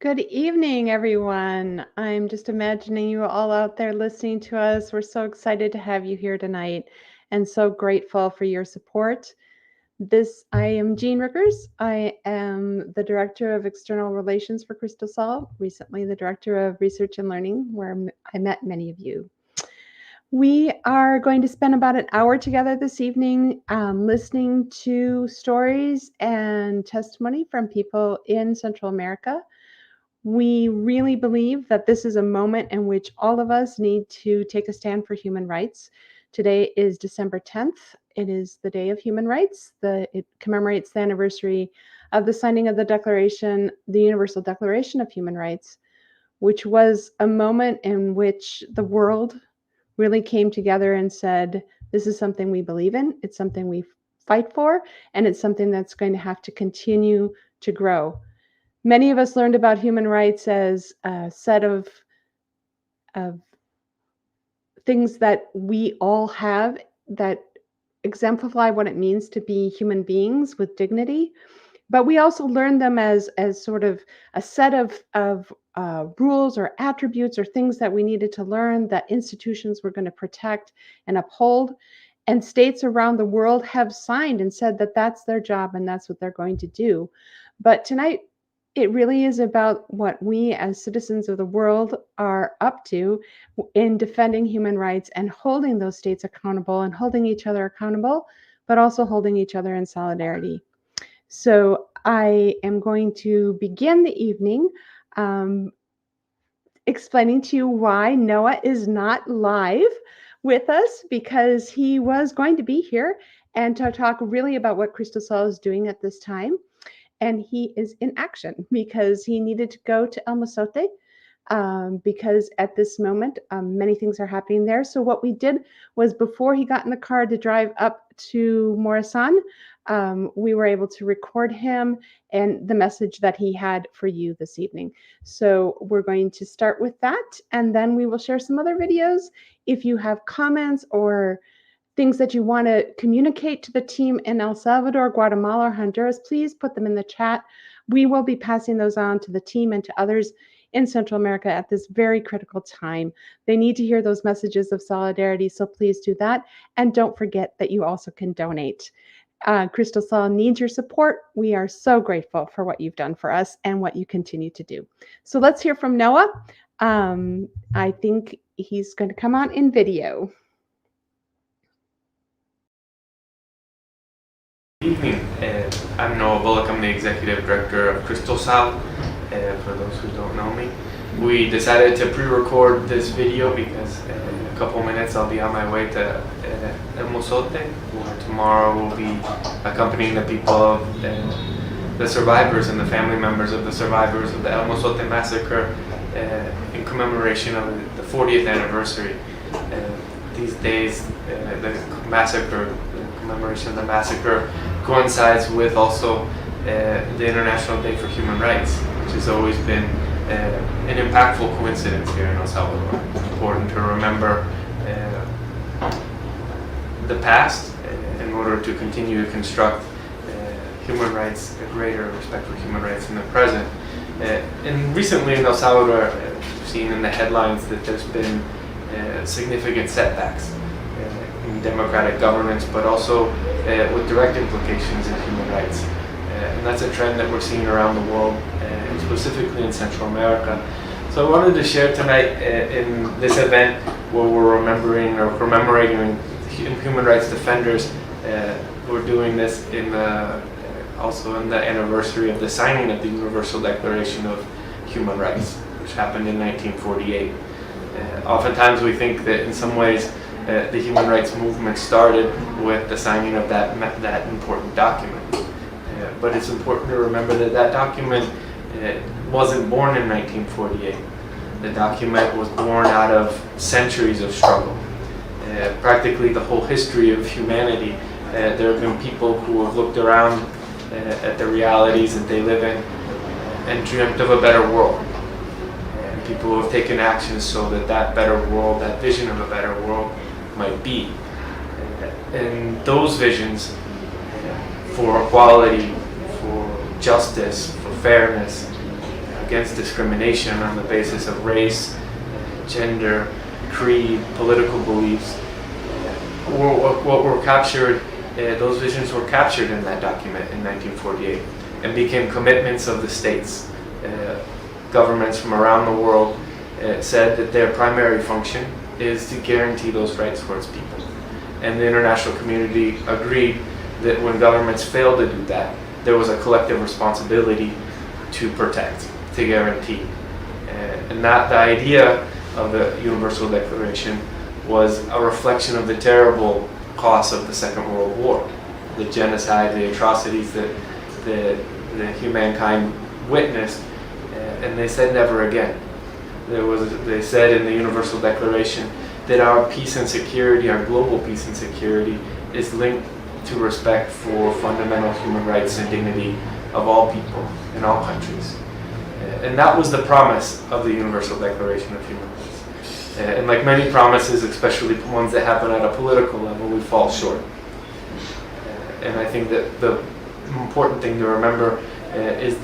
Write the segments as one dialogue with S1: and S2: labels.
S1: Good evening, everyone. I'm just imagining you all out there listening to us. We're so excited to have you here tonight and so grateful for your support. I am Jean Rickers. I am the Director of External Relations for Cristosal, recently the Director of Research and Learning, where I met many of you. We are going to spend about an hour together this evening listening to stories and testimony from people in Central America. We really believe that this is a moment in which all of us need to take a stand for human rights. Today is December 10th. It is the Day of Human Rights. It commemorates the anniversary of the signing of the Universal Declaration of Human Rights, which was a moment in which the world really came together and said, this is something we believe in, it's something we fight for, and it's something that's going to have to continue to grow. Many of us learned about human rights as a set of things that we all have that exemplify what it means to be human beings with dignity. But we also learned them as sort of a set of rules or attributes or things that we needed to learn that institutions were going to protect and uphold. And states around the world have signed and said that that's their job and that's what they're going to do. But tonight, it really is about what we as citizens of the world are up to in defending human rights and holding those states accountable and holding each other accountable, but also holding each other in solidarity. So I am going to begin the evening explaining to you why Noah is not live with us, because he was going to be here and to talk really about what Cristosal is doing at this time. And he is in action because he needed to go to El Mozote because at this moment, many things are happening there. So what we did was, before he got in the car to drive up to Morazan, we were able to record him and the message that he had for you this evening. So we're going to start with that, and then we will share some other videos. If you have comments or things that you want to communicate to the team in El Salvador, Guatemala, or Honduras, please put them in the chat. We will be passing those on to the team and to others in Central America at this very critical time. They need to hear those messages of solidarity, so please do that. And don't forget that you also can donate. Cristosal needs your support. We are so grateful for what you've done for us and what you continue to do. So let's hear from Noah. I think he's going to come on in video.
S2: Good evening. I'm Noah Bullock. I'm the Executive Director of Cristosal. For those who don't know me, we decided to pre-record this video because in a couple minutes I'll be on my way to El Mozote, where tomorrow we'll be accompanying the people of the survivors and the family members of the survivors of the El Mozote massacre in commemoration of the 40th anniversary. These days, the commemoration of the massacre coincides with also the International Day for Human Rights, which has always been an impactful coincidence here in El Salvador. It's important to remember the past in order to continue to construct human rights, a greater respect for human rights in the present. And recently in El Salvador, we've seen in the headlines that there's been significant setbacks in democratic governance, but also with direct implications in human rights. And that's a trend that we're seeing around the world, and specifically in Central America. So I wanted to share tonight in this event where we're commemorating human rights defenders. We're doing this also in the anniversary of the signing of the Universal Declaration of Human Rights, which happened in 1948. Oftentimes we think that in some ways the human rights movement started with the signing of that important document. But it's important to remember that that document wasn't born in 1948. The document was born out of centuries of struggle. Practically the whole history of humanity, there have been people who have looked around at the realities that they live in and dreamt of a better world. And people who have taken action so that that better world, that vision of a better world might be. And those visions for equality, for justice, for fairness, against discrimination on the basis of race, gender, creed, political beliefs. What were captured, those visions were captured in that document in 1948 and became commitments of the states. Governments from around the world said that their primary function is to guarantee those rights for its people. And the international community agreed that when governments failed to do that, there was a collective responsibility to protect, to guarantee. And that the idea of the Universal Declaration was a reflection of the terrible costs of the Second World War, the genocide, the atrocities that humankind witnessed, and they said never again. They said in the Universal Declaration that our peace and security, our global peace and security, is linked to respect for fundamental human rights and dignity of all people in all countries. And that was the promise of the Universal Declaration of Human Rights. And like many promises, especially ones that happen at a political level, we fall short. And I think that the important thing to remember is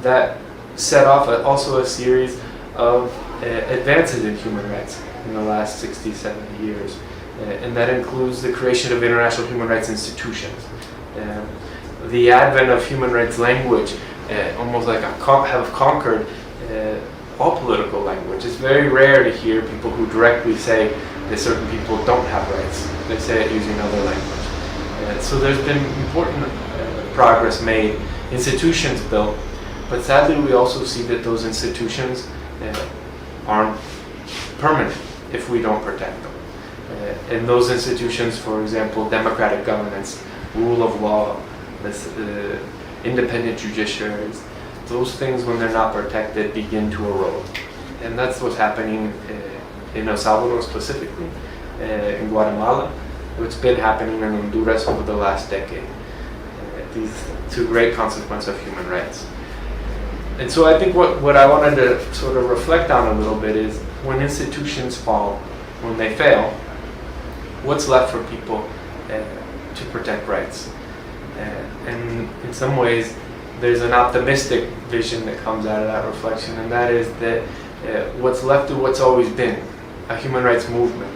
S2: that set off also a series of advances in human rights in the last 60, 70 years. And that includes the creation of international human rights institutions. The advent of human rights language almost like have conquered all political language. It's very rare to hear people who directly say that certain people don't have rights. They say it using other language. So there's been important progress made, institutions built, but sadly we also see that those institutions aren't permanent if we don't protect them. And those institutions, for example, democratic governance, rule of law, independent judiciaries, those things, when they're not protected, begin to erode. And that's what's happening in El Salvador specifically, in Guatemala. It's been happening in Honduras over the last decade. These two great consequences of human rights. And so I think what I wanted to sort of reflect on a little bit is when institutions fall, when they fail, what's left for people to protect rights? And in some ways, there's an optimistic vision that comes out of that reflection, and that is that what's left of what's always been, a human rights movement.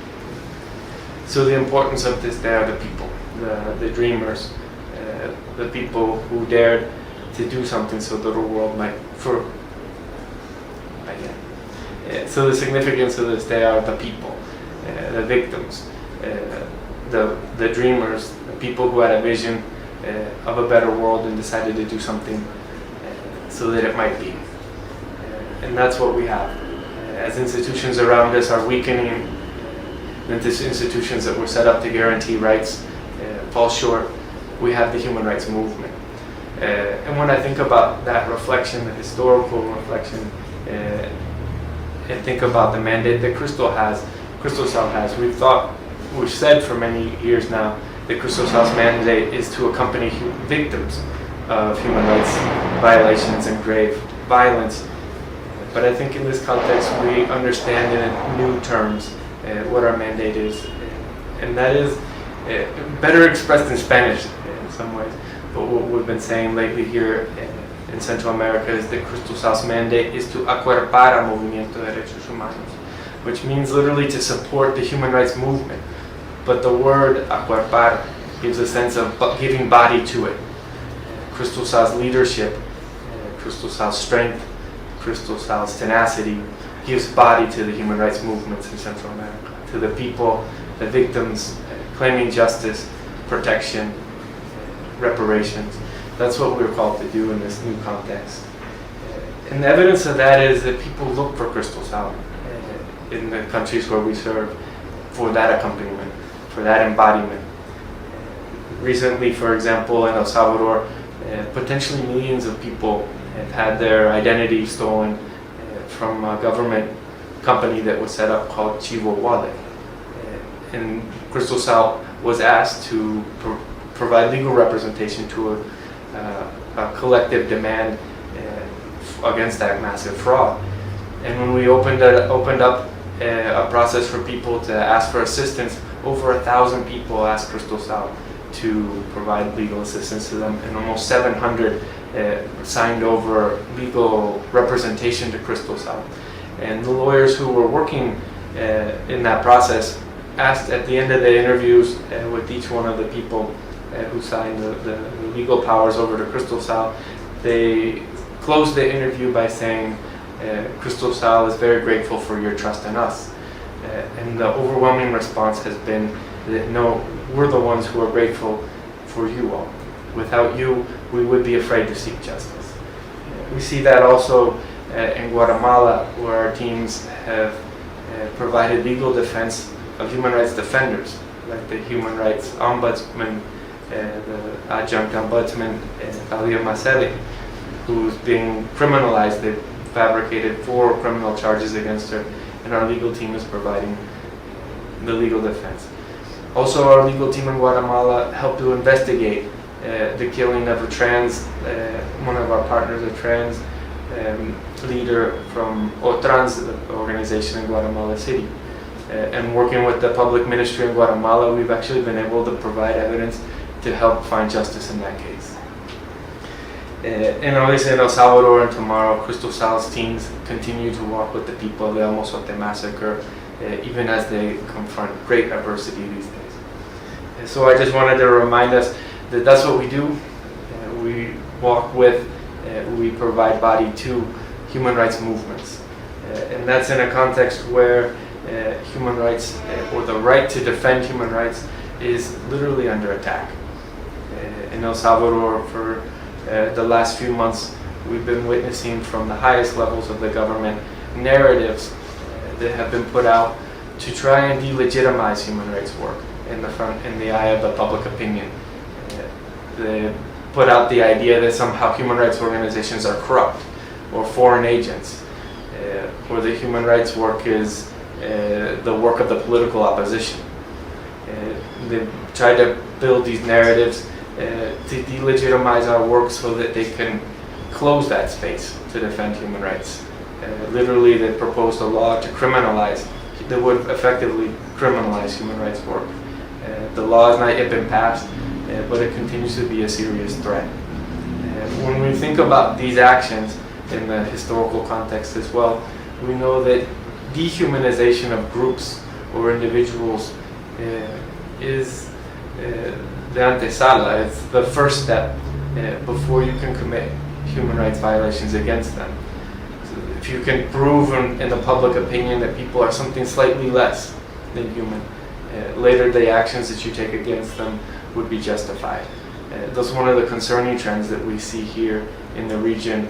S2: So the importance of this, they are the people, the dreamers, the people who dared to do something so that the world might, so the significance of this, they are the people, the victims, the dreamers, the people who had a vision of a better world and decided to do something so that it might be. And that's what we have. As institutions around us are weakening, institutions that were set up to guarantee rights fall short, we have the human rights movement. And when I think about that reflection, the historical reflection, and think about the mandate that Cristosal has, we've said for many years now that Cristosal's mandate is to accompany victims of human rights violations and grave violence. But I think in this context we understand in new terms what our mandate is, and that is better expressed in Spanish in some ways. But what we've been saying lately here in Central America is that Cristosal's mandate is to acuerpar a movimiento de derechos humanos, which means literally to support the human rights movement. But the word acuerpar gives a sense of giving body to it. Cristosal's leadership, Cristosal's strength, Cristosal's tenacity gives body to the human rights movements in Central America, to the people, the victims, claiming justice, protection, reparations. That's what we're called to do in this new context. And the evidence of that is that people look for Cristosal in the countries where we serve for that accompaniment, for that embodiment. Recently, for example, in El Salvador, potentially millions of people have had their identity stolen from a government company that was set up called Chivo Wallet. And Cristosal was asked to provide legal representation to a collective demand against that massive fraud. And when we opened up a process for people to ask for assistance, over 1,000 people asked Cristosal to provide legal assistance to them, and almost 700 signed over legal representation to Cristosal. And the lawyers who were working in that process asked at the end of the interviews with each one of the people who signed the legal powers over to Cristosal, they closed the interview by saying, Cristosal is very grateful for your trust in us. And the overwhelming response has been that no, we're the ones who are grateful for you all. Without you, we would be afraid to seek justice. We see that also in Guatemala, where our teams have provided legal defense of human rights defenders, like the human rights ombudsman, the adjunct ombudsman, Talia Maceli, who's being criminalized. They've fabricated 4 criminal charges against her, and our legal team is providing the legal defense. Also, our legal team in Guatemala helped to investigate the killing of a trans, one of our partners, a trans leader from Trans organization in Guatemala City. And working with the public ministry in Guatemala, we've actually been able to provide evidence to help find justice in that case. And obviously in El Salvador and tomorrow, Cristosal's teams continue to walk with the people of the El Mozote massacre, even as they confront great adversity these days. And so I just wanted to remind us that that's what we do. We walk with, we provide body to human rights movements. And that's in a context where human rights, or the right to defend human rights, is literally under attack. In El Salvador, for the last few months, we've been witnessing from the highest levels of the government narratives that have been put out to try and delegitimize human rights work in the eye of the public opinion. They put out the idea that somehow human rights organizations are corrupt or foreign agents, or that human rights work is the work of the political opposition. They've tried to build these narratives to delegitimize our work so that they can close that space to defend human rights. Literally, they proposed a law to criminalize, that would effectively criminalize human rights work. The law has not yet been passed, but it continues to be a serious threat. When we think about these actions in the historical context as well, we know that dehumanization of groups or individuals is the antesala. It's the first step before you can commit human rights violations against them. So if you can prove in the public opinion that people are something slightly less than human, later the actions that you take against them would be justified. That's one of the concerning trends that we see here in the region,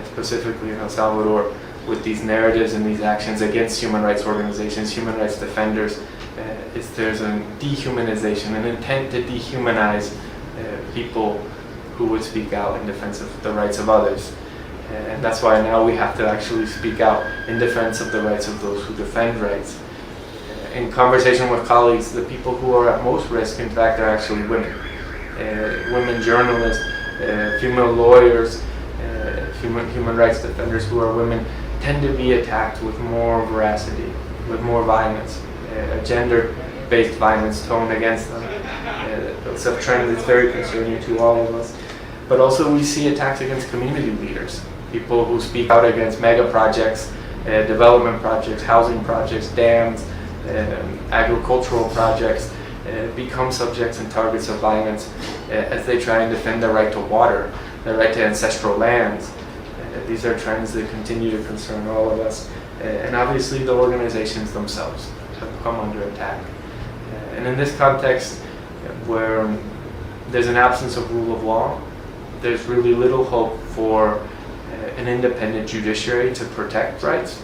S2: specifically in El Salvador, with these narratives and these actions against human rights organizations, human rights defenders. There's a dehumanization, an intent to dehumanize people who would speak out in defense of the rights of others. And that's why now we have to actually speak out in defense of the rights of those who defend rights. In conversation with colleagues, the people who are at most risk, in fact, are actually women. Women journalists, female lawyers, human rights defenders who are women tend to be attacked with more veracity, with more violence, a gender-based violence toned against them. It's a trend that's very concerning to all of us. But also we see attacks against community leaders, people who speak out against mega projects, development projects, housing projects, dams, agricultural projects, become subjects and targets of violence as they try and defend their right to water, their right to ancestral lands. These are trends that continue to concern all of us. And obviously the organizations themselves have come under attack. And in this context, where there's an absence of rule of law, there's really little hope for an independent judiciary to protect rights.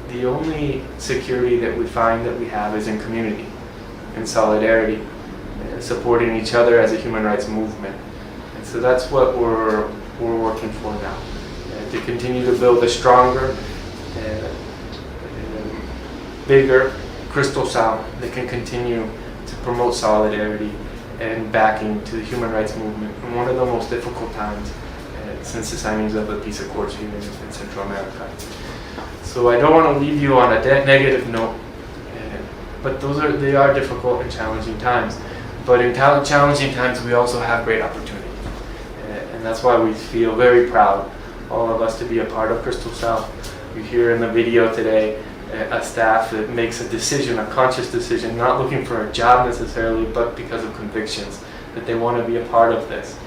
S2: The only security that we find that we have is in community, in solidarity, supporting each other as a human rights movement. And so that's what we're working for now, to continue to build a stronger, bigger Cristosal that can continue to promote solidarity and backing to the human rights movement in one of the most difficult times since the signings of the peace accords here in Central America. So I don't want to leave you on a negative note, but they are difficult and challenging times. But in challenging times, we also have great opportunity. And that's why we feel very proud, all of us, to be a part of Cristosal. You hear in the video today a staff that makes a decision, a conscious decision, not looking for a job necessarily, but because of convictions, that they want to be a part of this,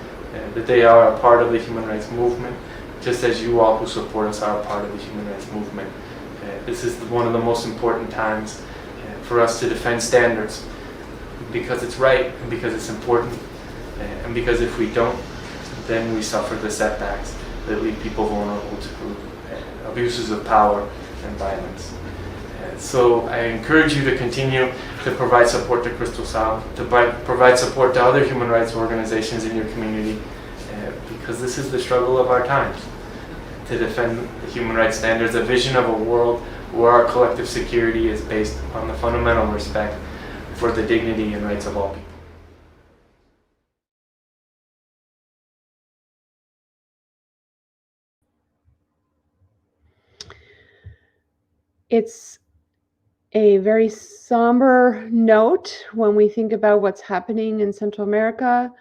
S2: that they are a part of the human rights movement, just as you all who support us are a part of the human rights movement. This is one of the most important times for us to defend standards, because it's right, and because it's important, and because if we don't, then we suffer the setbacks that leave people vulnerable to abuses of power and violence. So I encourage you to continue to provide support to Cristosal, to provide support to other human rights organizations in your community, because this is the struggle of our times, to defend the human rights standards, a vision of a world where our collective security is based on the fundamental respect for the dignity and rights of all people.
S1: It's a very somber note when we think about what's happening in Central America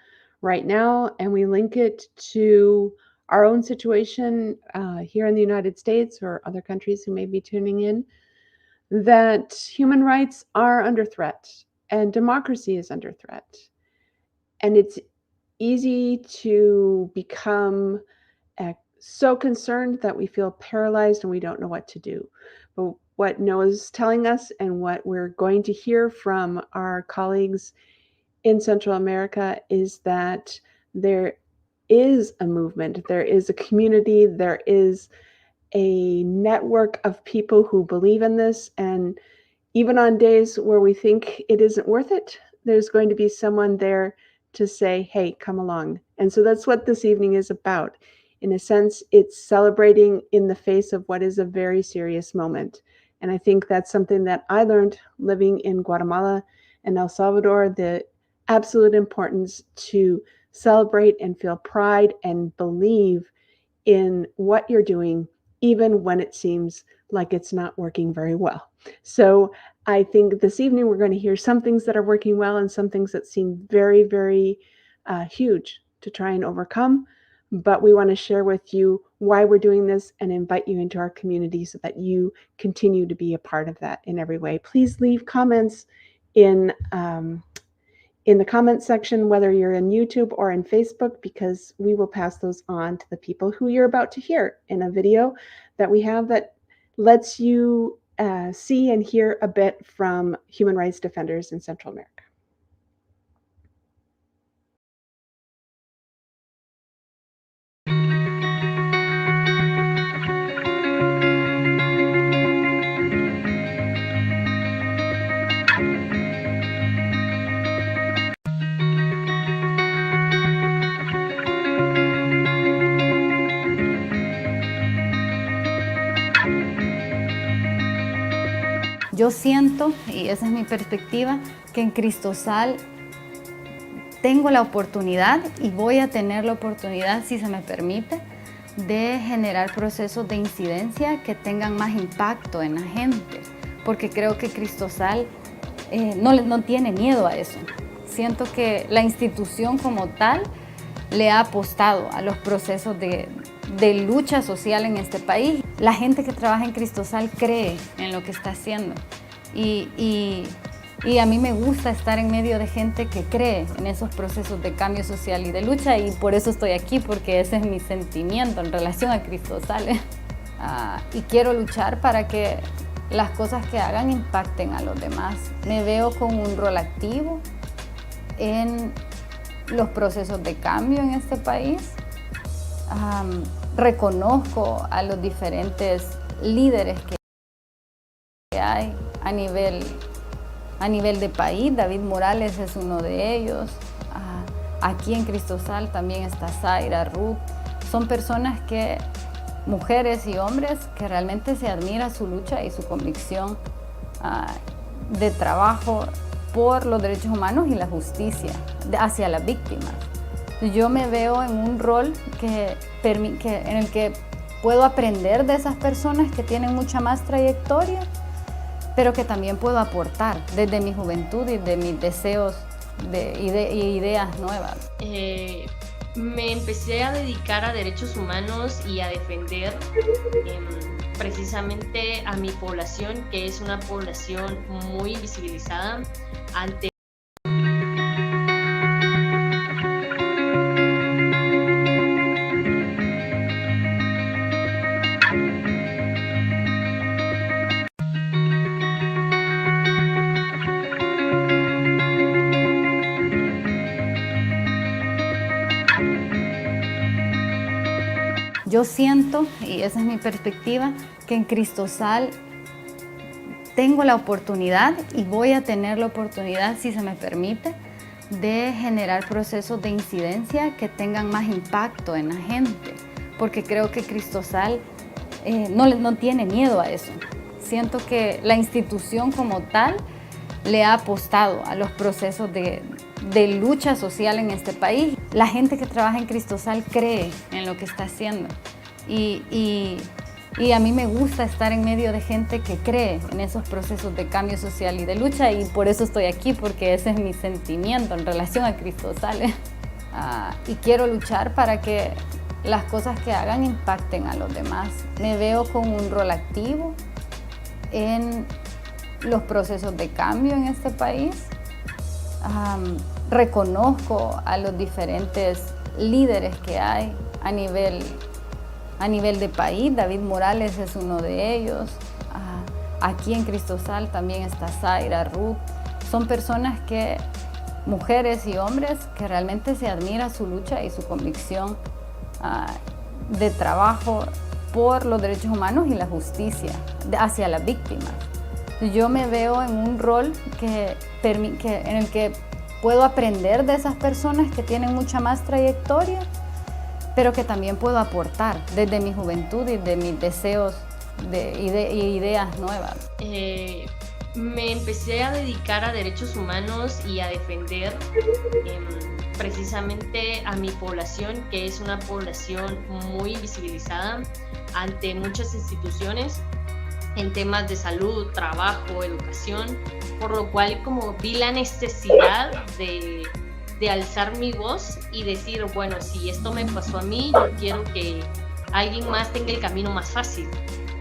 S1: right now, and we link it to our own situation here in the United States or other countries who may be tuning in, that human rights are under threat and democracy is under threat. And it's easy to become so concerned that we feel paralyzed and we don't know what to do. But what Noah's telling us and what we're going to hear from our colleagues in Central America is that there is a movement, there is a community, there is a network of people who believe in this. And even on days where we think it isn't worth it, there's going to be someone there to say, hey, come along. And so that's what this evening is about. In a sense, it's celebrating in the face of what is a very serious moment. And I think that's something that I learned living in Guatemala and El Salvador, the absolute importance to celebrate and feel pride and believe in what you're doing, even when it seems like it's not working very well. So I think this evening we're going to hear some things that are working well and some things that seem very, very huge to try and overcome. But we want to share with you why we're doing this and invite you into our community so that you continue to be a part of that in every way. Please leave comments in the comment section, whether you're in YouTube or in Facebook, because we will pass those on to the people who you're about to hear in a video that we have that lets you see and hear a bit from human rights defenders in Central America.
S3: Yo siento, y esa es mi perspectiva, que en Cristosal tengo la oportunidad y voy a tener la oportunidad, si se me permite, de generar procesos de incidencia que tengan más impacto en la gente, porque creo que Cristosal no tiene miedo a eso. Siento que la institución como tal le ha apostado a los procesos de lucha social en este país. La gente que trabaja en Cristosal cree en lo que está haciendo y a mí me gusta estar en medio de gente que cree en esos procesos de cambio social y de lucha, y por eso estoy aquí, porque ese es mi sentimiento en relación a Cristosal. Y quiero luchar para que las cosas que hagan impacten a los demás. Me veo con un rol activo en los procesos de cambio en este país. Reconozco a los diferentes líderes que hay a nivel de país. David Morales es uno de ellos. Aquí en Cristosal también está Zaira, Ruth. Son personas mujeres y hombres, que realmente se admira su lucha y su convicción de trabajo por los derechos humanos y la justicia hacia las víctimas. Yo me veo en un rol en el que puedo aprender de esas personas que tienen mucha más trayectoria, pero que también puedo aportar desde mi juventud y de mis deseos y ideas nuevas.
S4: Me empecé a dedicar a derechos humanos y a defender precisamente a mi población, que es una población muy invisibilizada ante.
S3: Yo siento, y esa es mi perspectiva, que en Cristosal tengo la oportunidad y voy a tener la oportunidad, si se me permite, de generar procesos de incidencia que tengan más impacto en la gente, porque creo que Cristosal no tiene miedo a eso. Siento que la institución como tal le ha apostado a los procesos de lucha social en este país. La gente que trabaja en Cristosal cree en lo que está haciendo y a mí me gusta estar en medio de gente que cree en esos procesos de cambio social y de lucha, y por eso estoy aquí, porque ese es mi sentimiento en relación a Cristosal. Y quiero luchar para que las cosas que hagan impacten a los demás. Me veo con un rol activo en los procesos de cambio en este país. Reconozco a los diferentes líderes que hay a nivel de país. David Morales es uno de ellos. Aquí en Cristosal también está Zaira, Ruth. Son personas mujeres y hombres, que realmente se admira su lucha y su convicción de trabajo por los derechos humanos y la justicia hacia las víctimas. Yo me veo en un rol en el que puedo aprender de esas personas que tienen mucha más trayectoria, pero que también puedo aportar desde mi juventud y de mis deseos y ideas nuevas.
S4: Me empecé a dedicar a derechos humanos y a defender precisamente a mi población, que es una población muy invisibilizada ante muchas instituciones en temas de salud, trabajo, educación, por lo cual como vi la necesidad de alzar mi voz y decir, bueno, si esto me pasó a mí, yo quiero que alguien más tenga el camino más fácil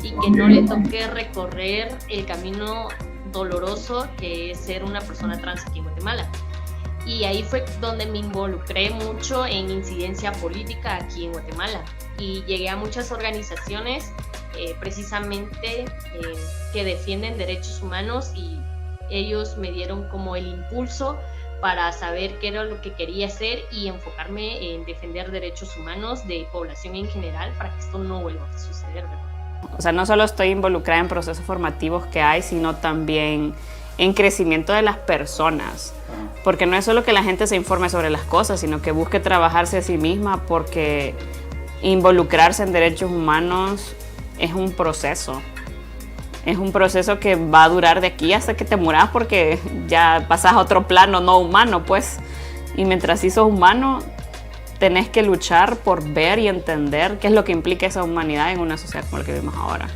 S4: y que no le toque recorrer el camino doloroso que es ser una persona trans aquí en Guatemala. Y ahí fue donde me involucré mucho en incidencia política aquí en Guatemala y llegué a muchas organizaciones precisamente que defienden derechos humanos, y ellos me dieron como el impulso para saber qué era lo que quería hacer y enfocarme en defender derechos humanos de población en general para que esto no vuelva a suceder, ¿verdad?
S5: O sea, no solo estoy involucrada en procesos formativos que hay, sino también en crecimiento de las personas. Porque no es solo que la gente se informe sobre las cosas, sino que busque trabajarse a sí misma, porque involucrarse en derechos humanos es un proceso. Es un proceso que va a durar de aquí hasta que te muras, porque ya pasas a otro plano no humano, pues. Y mientras sí sos humano, tenés que luchar por ver y entender qué es lo que implica esa humanidad en una sociedad como la que vivimos ahora.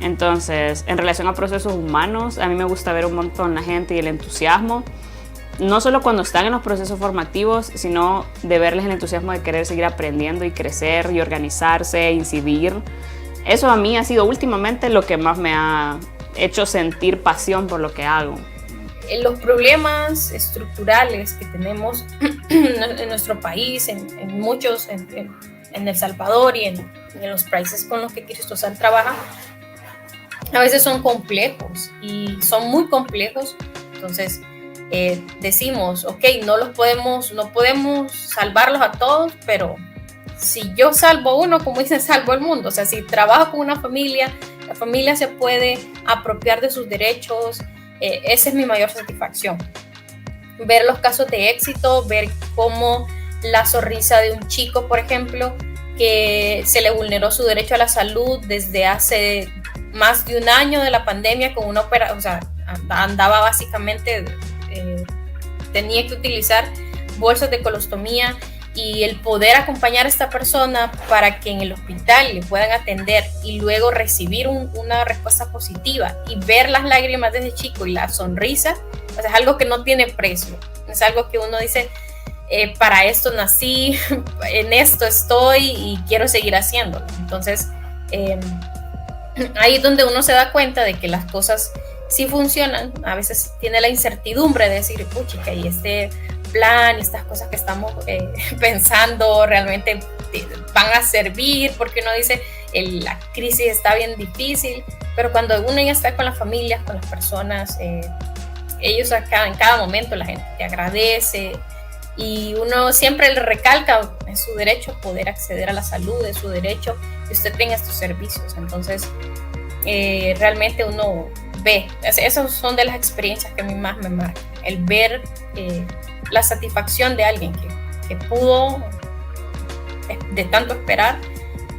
S5: Entonces, en relación a procesos humanos, a mí me gusta ver un montón la gente y el entusiasmo, no solo cuando están en los procesos formativos, sino de verles el entusiasmo de querer seguir aprendiendo y crecer y organizarse, incidir. Eso a mí ha sido últimamente lo que más me ha hecho sentir pasión por lo que hago.
S6: Los problemas estructurales que tenemos en nuestro país, en muchos, en El Salvador y en los países con los que Cristosal trabaja, a veces son complejos y son muy complejos. Entonces decimos, ok, no podemos salvarlos a todos, pero si yo salvo uno, como dicen, salvo el mundo. O sea, si trabajo con una familia, la familia se puede apropiar de sus derechos. Esa es mi mayor satisfacción. Ver los casos de éxito, ver cómo la sonrisa de un chico, por ejemplo, que se le vulneró su derecho a la salud desde hace más de un año de la pandemia con una operación, o sea, andaba básicamente, tenía que utilizar bolsas de colostomía, y el poder acompañar a esta persona para que en el hospital le puedan atender y luego recibir una respuesta positiva y ver las lágrimas de ese chico y la sonrisa, o sea, es algo que no tiene precio. es algo que uno dice, para esto nací, en esto estoy y quiero seguir haciéndolo. Entonces, ahí es donde uno se da cuenta de que las cosas sí funcionan. A veces tiene la incertidumbre de decir, puchica, y este plan y estas cosas que estamos pensando realmente van a servir, porque uno dice, la crisis está bien difícil, pero cuando uno ya está con las familias, con las personas, ellos acá, en cada momento la gente te agradece, y uno siempre le recalca, es su derecho poder acceder a la salud, es su derecho que usted tenga estos servicios. Entonces, realmente uno ve, esas son de las experiencias que a mí más me marcan, el ver la satisfacción de alguien que pudo, de tanto esperar,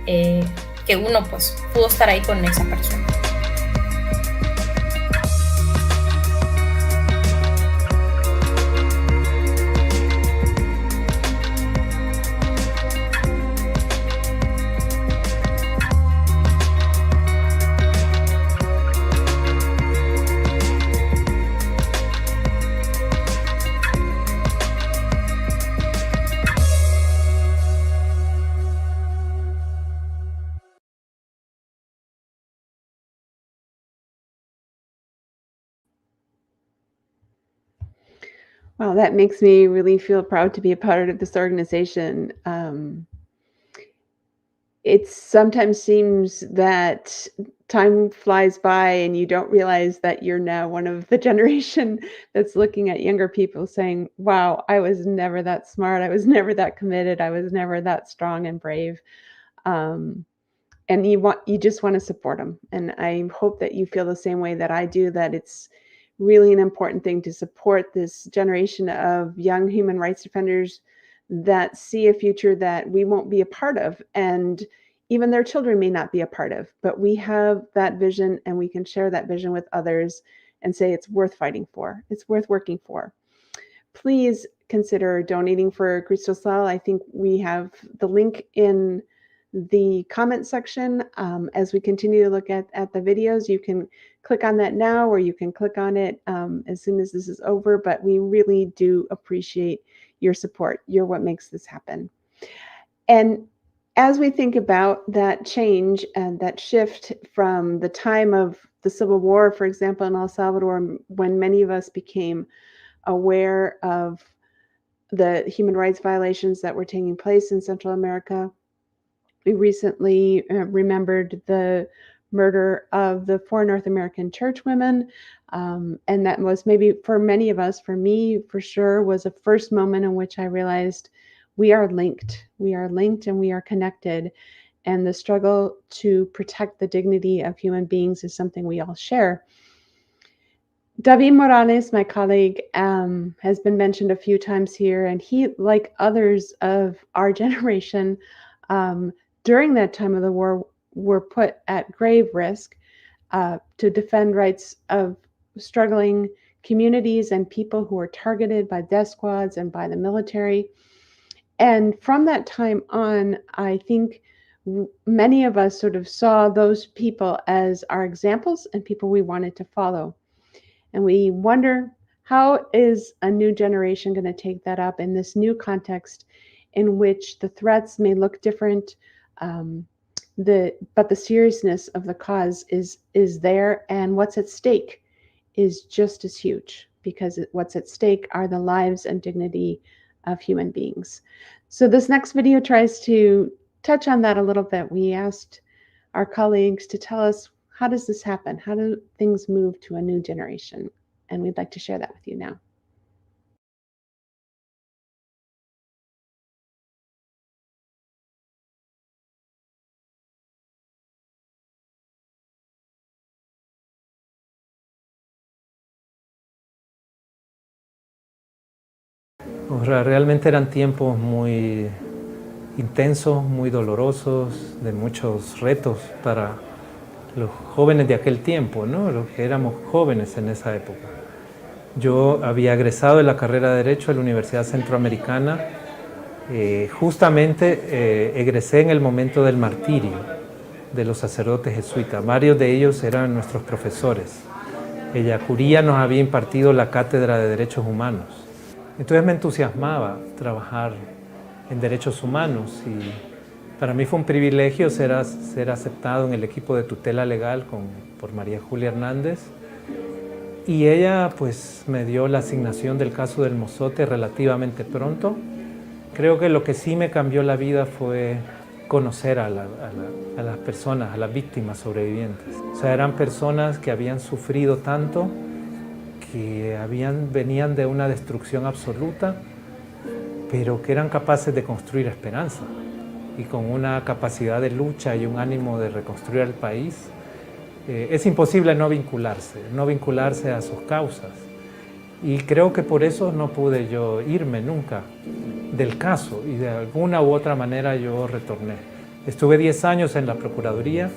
S6: que uno pues pudo estar ahí con esa persona.
S1: Wow, that makes me really feel proud to be a part of this organization. It sometimes seems that time flies by and you don't realize that you're now one of the generation that's looking at younger people saying, wow, I was never that smart. I was never that committed. I was never that strong and brave. And you just want to support them. And I hope that you feel the same way that I do, that it's really an important thing to support this generation of young human rights defenders that see a future that we won't be a part of, and even their children may not be a part of, but we have that vision and we can share that vision with others and say it's worth fighting for, it's worth working for. Please consider donating for Cristosal. I think we have the link in the comment section. As we continue to look at the videos, you can click on that now, or you can click on it as soon as this is over, but we really do appreciate your support. You're what makes this happen. And as we think about that change and that shift from the time of the Civil War, for example, in El Salvador, when many of us became aware of the human rights violations that were taking place in Central America, we recently remembered the murder of the 4 North American church women. And that was maybe for many of us, for me for sure, was a first moment in which I realized we are linked. We are linked and we are connected. And the struggle to protect the dignity of human beings is something we all share. David Morales, my colleague, has been mentioned a few times here, and he, like others of our generation, during that time of the war, were put at grave risk to defend rights of struggling communities and people who were targeted by death squads and by the military. And from that time on, I think many of us sort of saw those people as our examples and people we wanted to follow. And we wonder, how is a new generation going to take that up in this new context in which the threats may look different, but the seriousness of the cause is there, and what's at stake is just as huge, because what's at stake are the lives and dignity of human beings. So this next video tries to touch on that a little bit. We asked our colleagues to tell us, how does this happen? How do things move to a new generation? And we'd like to share that with you now.
S7: Realmente eran tiempos muy intensos, muy dolorosos, de muchos retos para los jóvenes de aquel tiempo, ¿no? Los que éramos jóvenes en esa época. Yo había egresado de la carrera de Derecho de la Universidad Centroamericana. Justamente egresé en el momento del martirio de los sacerdotes jesuitas. Varios de ellos eran nuestros profesores. Ella Curía nos había impartido la cátedra de Derechos Humanos. Entonces me entusiasmaba trabajar en derechos humanos y para mí fue un privilegio ser aceptado en el equipo de tutela legal por María Julia Hernández. Y ella pues me dio la asignación del caso del Mozote relativamente pronto. Creo que lo que sí me cambió la vida fue conocer a las personas, a las víctimas sobrevivientes. O sea, eran personas que habían sufrido tanto, que venían de una destrucción absoluta, pero que eran capaces de construir esperanza y con una capacidad de lucha y un ánimo de reconstruir el país. Es imposible no vincularse a sus causas. Y creo que por eso no pude yo irme nunca del caso y de alguna u otra manera yo retorné. Estuve 10 años en la Procuraduría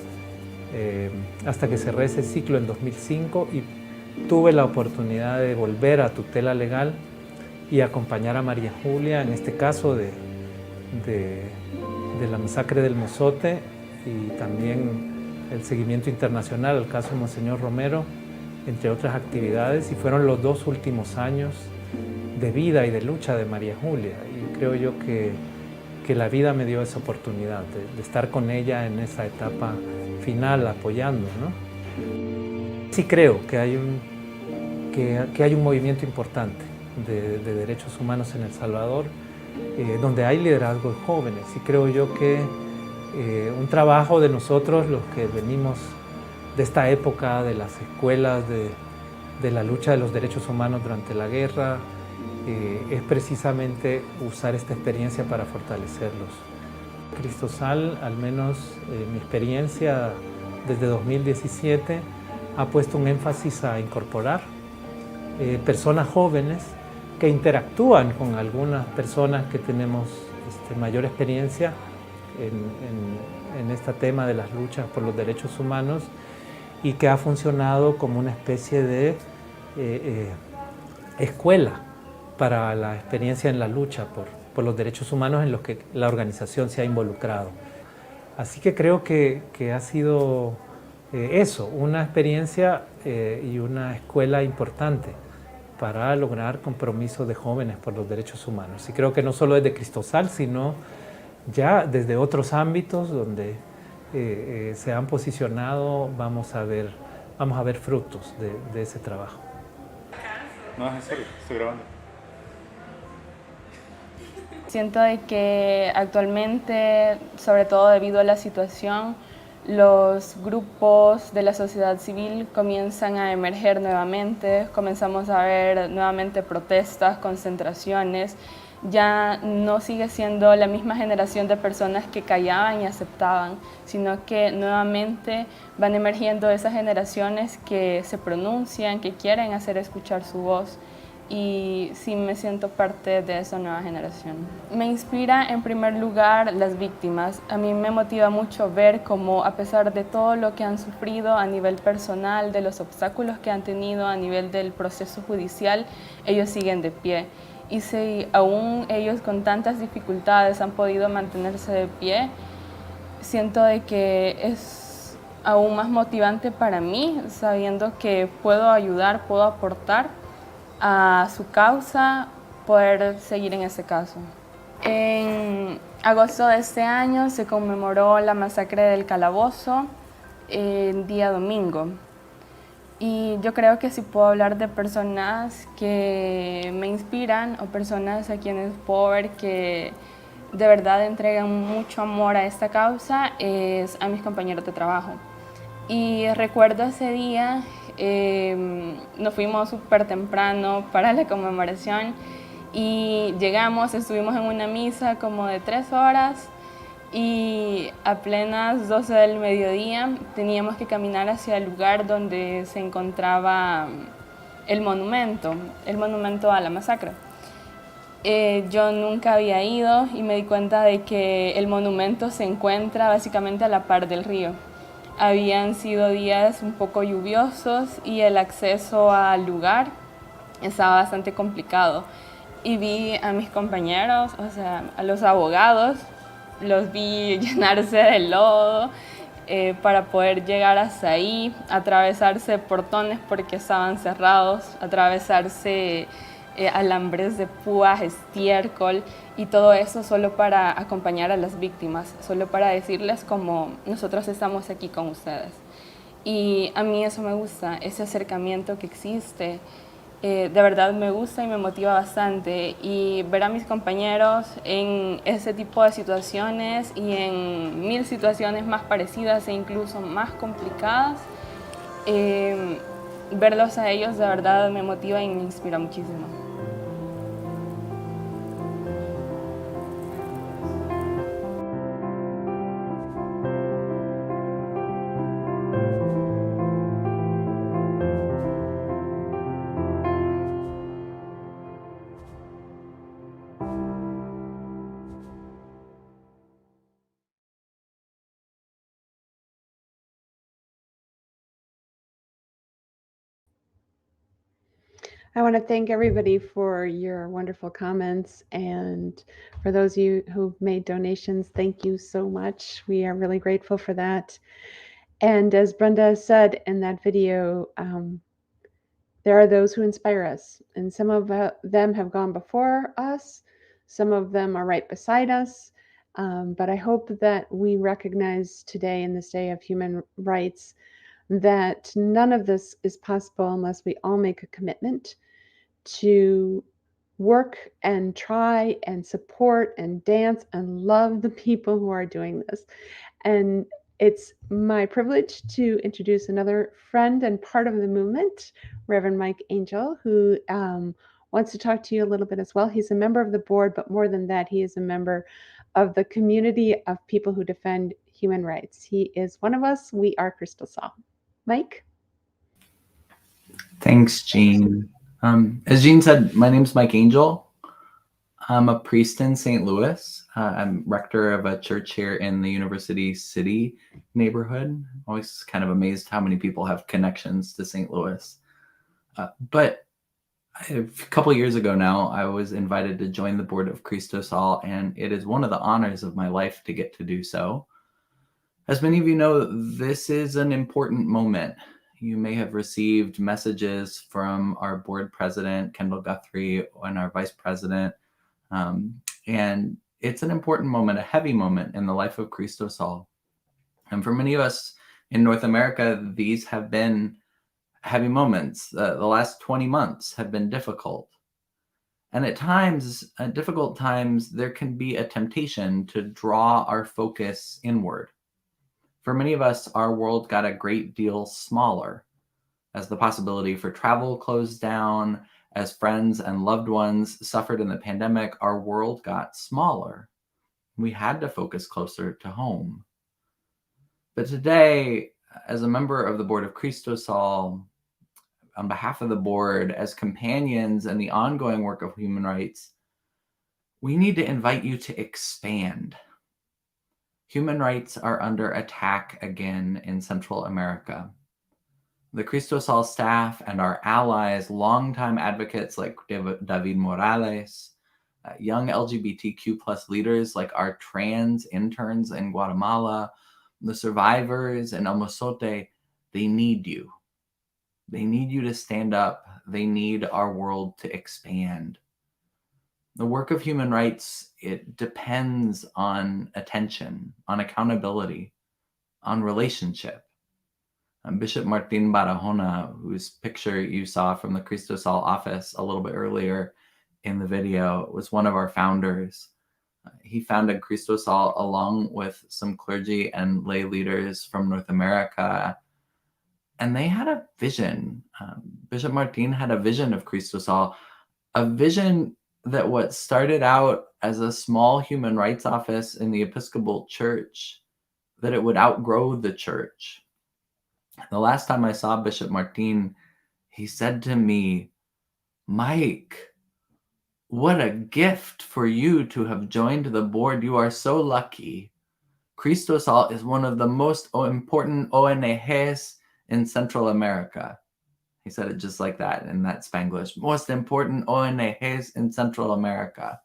S7: hasta que cerré ese ciclo en 2005 y tuve la oportunidad de volver a tutela legal y acompañar a María Julia en este caso de la masacre del Mozote y también el seguimiento internacional al caso de Monseñor Romero, entre otras actividades, y fueron los 2 últimos años de vida y de lucha de María Julia. Y creo yo que la vida me dio esa oportunidad de estar con ella en esa etapa final, apoyando, ¿no? Sí creo que hay un movimiento importante de derechos humanos en El Salvador, donde hay liderazgo de jóvenes, y creo yo que un trabajo de nosotros, los que venimos de esta época, de las escuelas, de la lucha de los derechos humanos durante la guerra, es precisamente usar esta experiencia para fortalecerlos. Cristosal, al menos mi experiencia desde 2017, ha puesto un énfasis a incorporar personas jóvenes que interactúan con algunas personas que tenemos mayor experiencia en este tema de las luchas por los derechos humanos y que ha funcionado como una especie de escuela para la experiencia en la lucha por los derechos humanos en los que la organización se ha involucrado. Así que creo que ha sido eso, una experiencia y una escuela importante para lograr compromiso de jóvenes por los derechos humanos. Y creo que no solo desde Cristosal, sino ya desde otros ámbitos donde se han posicionado, vamos a ver frutos de ese trabajo.
S8: No, en serio, estoy grabando.
S9: Siento de que actualmente, sobre todo debido a la situación, los grupos de la sociedad civil comienzan a emerger nuevamente, comenzamos a ver nuevamente protestas, concentraciones. Ya no sigue siendo la misma generación de personas que callaban y aceptaban, sino que nuevamente van emergiendo esas generaciones que se pronuncian, que quieren hacer escuchar su voz, y sí me siento parte de esa nueva generación. Me inspira en primer lugar las víctimas. A mí me motiva mucho ver cómo, a pesar de todo lo que han sufrido a nivel personal, de los obstáculos que han tenido a nivel del proceso judicial, ellos siguen de pie. Y si aún ellos con tantas dificultades han podido mantenerse de pie, siento de que es aún más motivante para mí, sabiendo que puedo ayudar, puedo aportar a su causa, poder seguir en ese caso. En agosto de este año se conmemoró la masacre del Calabozo, el día domingo. Y yo creo que si puedo hablar de personas que me inspiran o personas a quienes puedo ver que de verdad entregan mucho amor a esta causa, es a mis compañeros de trabajo. Y recuerdo ese día, nos fuimos súper temprano para la conmemoración y llegamos, estuvimos en una misa como de 3 horas y a plenas 12 del mediodía teníamos que caminar hacia el lugar donde se encontraba el monumento a la masacre. Yo nunca había ido y me di cuenta de que el monumento se encuentra básicamente a la par del río. Habían sido días un poco lluviosos y el acceso al lugar estaba bastante complicado. Y vi a mis compañeros, o sea, a los abogados, los vi llenarse de lodo para poder llegar hasta ahí, atravesarse portones porque estaban cerrados, atravesarse alambres de púas, estiércol y todo eso solo para acompañar a las víctimas, solo para decirles como nosotros estamos aquí con ustedes. Y a mí eso me gusta, ese acercamiento que existe. De verdad me gusta y me motiva bastante, y ver a mis compañeros en ese tipo de situaciones y en 1000 situaciones más parecidas e incluso más complicadas, verlos a ellos de verdad me motiva y me inspira muchísimo.
S1: I want to thank everybody for your wonderful comments. And for those of you who've made donations, thank you so much. We are really grateful for that. And as Brenda said in that video, there are those who inspire us, and some of them have gone before us. Some of them are right beside us. But I hope that we recognize today, in this day of human rights, that none of this is possible unless we all make a commitment to work and try and support and dance and love the people who are doing this. And it's my privilege to introduce another friend and part of the movement, Reverend Mike Angel, who wants to talk to you a little bit as well. He's a member of the board, but more than that, he is a member of the community of people who defend human rights. He is one of us. We are Cristosal. Mike?
S10: Thanks, Jean. As Jean said, my name's Mike Angel. I'm a priest in St. Louis. I'm rector of a church here in the University City neighborhood. Always kind of amazed how many people have connections to St. Louis. But a couple years ago now, I was invited to join the board of Cristosal, and it is one of the honors of my life to get to do so. As many of you know, this is an important moment. You may have received messages from our board president, Kendall Guthrie, and our vice president. And it's an important moment, a heavy moment in the life of Cristosal. And for many of us in North America, these have been heavy moments. The last 20 months have been difficult. And at times, at difficult times, there can be a temptation to draw our focus inward. For many of us, our world got a great deal smaller as the possibility for travel closed down, as friends and loved ones suffered in the pandemic. Our world got smaller. We had to focus closer to home. But today, as a member of the board of Cristosal, on behalf of the board, as companions in the ongoing work of human rights, we need to invite you to expand. Human rights are under attack again in Central America. The Cristosal staff and our allies, longtime advocates like David Morales, young LGBTQ plus leaders like our trans interns in Guatemala, the survivors in El Mozote, they need you. They need you to stand up. They need our world to expand. The work of human rights, it depends on attention, on accountability, on relationship. Bishop Martin Barahona, whose picture you saw from the Cristosal office a little bit earlier in the video, was one of our founders. He founded Cristosal along with some clergy and lay leaders from North America. And they had a vision. Bishop Martin had a vision of Cristosal, a vision that what started out as a small human rights office in the Episcopal Church, that it would outgrow the church. The last time I saw Bishop Martin, he said to me, "Mike, what a gift for you to have joined the board. You are so lucky. Cristosal is one of the most important ONGs in Central America." He said it just like that in that Spanglish. Most important ONGs in Central America.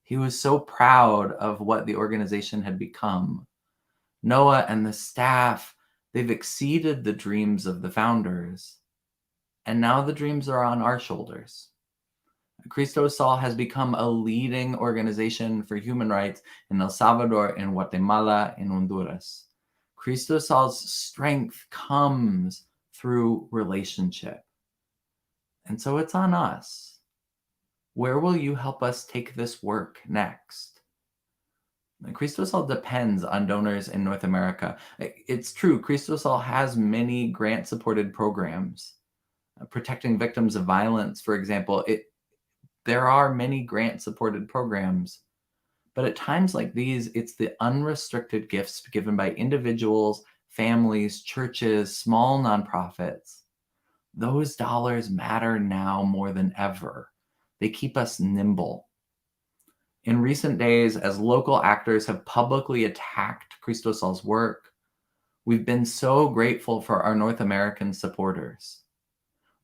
S10: He was so proud of what the organization had become. Noah and the staff, they've exceeded the dreams of the founders. And now the dreams are on our shoulders. Cristosal has become a leading organization for human rights in El Salvador, in Guatemala, in Honduras. Cristosal's strength comes through relationship. And so it's on us. Where will you help us take this work next? Cristosal depends on donors in North America. It's true, Cristosal has many grant-supported programs. Protecting victims of violence, for example, there are many grant-supported programs. But at times like these, it's the unrestricted gifts given by individuals, families, churches, small nonprofits. Those dollars matter now more than ever. They keep us nimble. In recent days, as local actors have publicly attacked Cristosal's work, we've been so grateful for our North American supporters.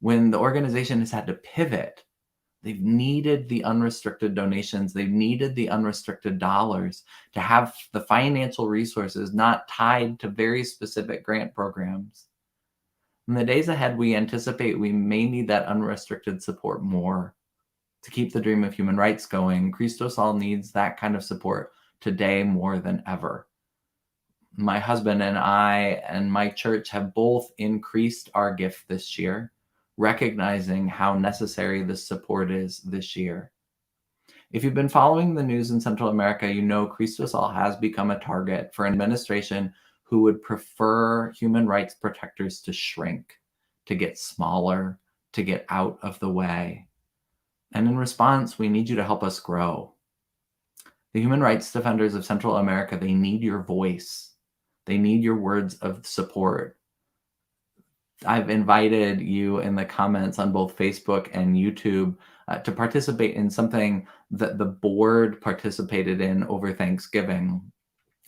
S10: When the organization has had to pivot, they've needed the unrestricted donations, they've needed the unrestricted dollars to have the financial resources not tied to very specific grant programs. In the days ahead, we anticipate we may need that unrestricted support more. To keep the dream of human rights going, Cristosal needs that kind of support today more than ever. My husband and I and my church have both increased our gift this year, recognizing how necessary this support is this year. If you've been following the news in Central America, you know Cristosal has become a target for an administration who would prefer human rights protectors to shrink, to get smaller, to get out of the way. And in response, we need you to help us grow. The human rights defenders of Central America, they need your voice. They need your words of support. I've invited you in the comments on both Facebook and YouTube to participate in something that the board participated in over Thanksgiving.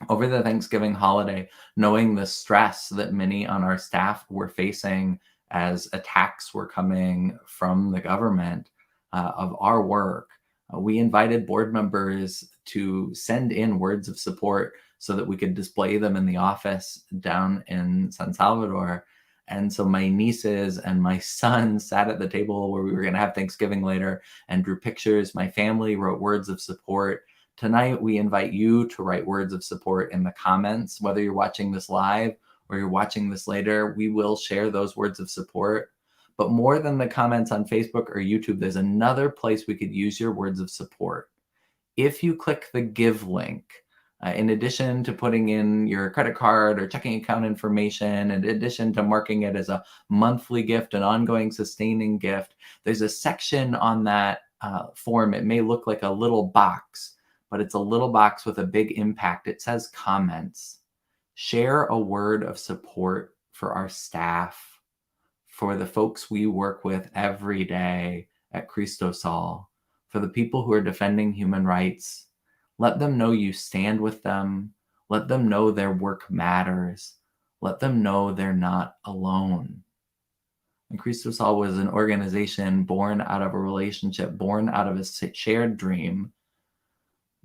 S10: Over the Thanksgiving holiday, knowing the stress that many on our staff were facing as attacks were coming from the government of our work, we invited board members to send in words of support so that we could display them in the office down in San Salvador. And so my nieces and my son sat at the table where we were going to have Thanksgiving later and drew pictures. My family wrote words of support. Tonight, we invite you to write words of support in the comments. Whether you're watching this live or you're watching this later, we will share those words of support. But more than the comments on Facebook or YouTube, there's another place we could use your words of support. If you click the Give link, in addition to putting in your credit card or checking account information, in addition to marking it as a monthly gift, an ongoing sustaining gift, there's a section on that form. It may look like a little box, but it's a little box with a big impact. It says comments. Share a word of support for our staff, for the folks we work with every day at Cristosal, for the people who are defending human rights. Let them know you stand with them. Let them know their work matters. Let them know they're not alone. And Cristosal was an organization born out of a relationship, born out of a shared dream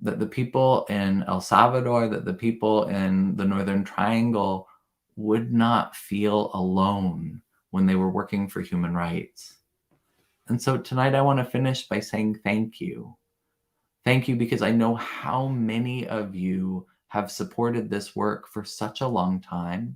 S10: that the people in El Salvador, that the people in the Northern Triangle would not feel alone when they were working for human rights. And so tonight I want to finish by saying thank you. Thank you because I know how many of you have supported this work for such a long time.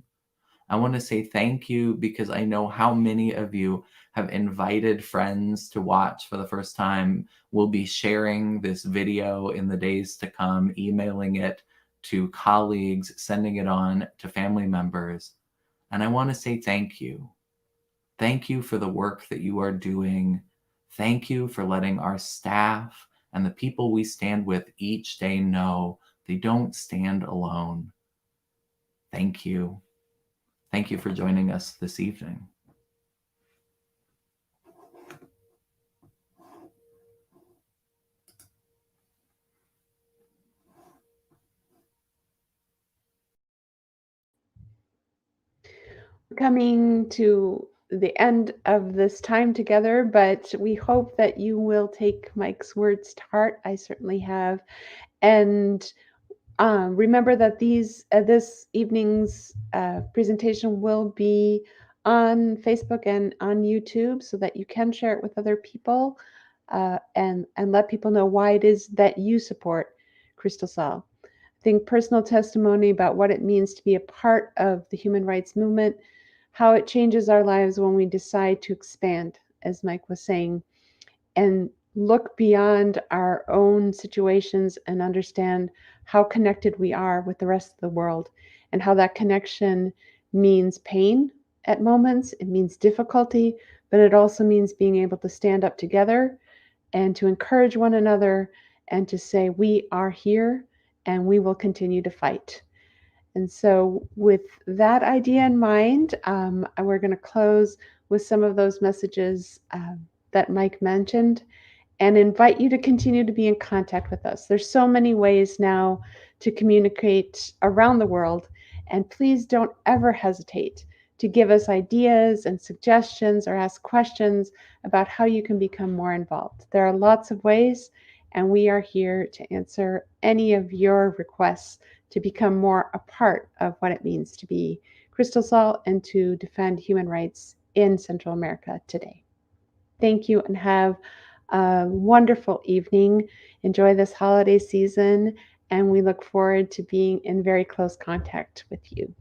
S10: I want to say thank you because I know how many of you have invited friends to watch for the first time. We'll be sharing this video in the days to come, emailing it to colleagues, sending it on to family members. And I want to say thank you. Thank you for the work that you are doing. Thank you for letting our staff and the people we stand with each day know they don't stand alone. Thank you. Thank you for joining us this evening.
S1: Coming to the end of this time together, but we hope that you will take Mike's words to heart. I certainly have. And remember that this evening's presentation will be on Facebook and on YouTube so that you can share it with other people. and let people know why it is that you support Cristosal. I think personal testimony about what it means to be a part of the human rights movement, how it changes our lives when we decide to expand, as Mike was saying, and look beyond our own situations and understand how connected we are with the rest of the world, and how that connection means pain at moments, it means difficulty, but it also means being able to stand up together and to encourage one another and to say, we are here and we will continue to fight. And so, with that idea in mind, we're going to close with some of those messages that Mike mentioned and invite you to continue to be in contact with us. There's so many ways now to communicate around the world, and please don't ever hesitate to give us ideas and suggestions or ask questions about how you can become more involved. There are lots of ways, and we are here to answer any of your requests to become more a part of what it means to be Cristosal and to defend human rights in Central America today. Thank you and have a wonderful evening. Enjoy this holiday season, and we look forward to being in very close contact with you.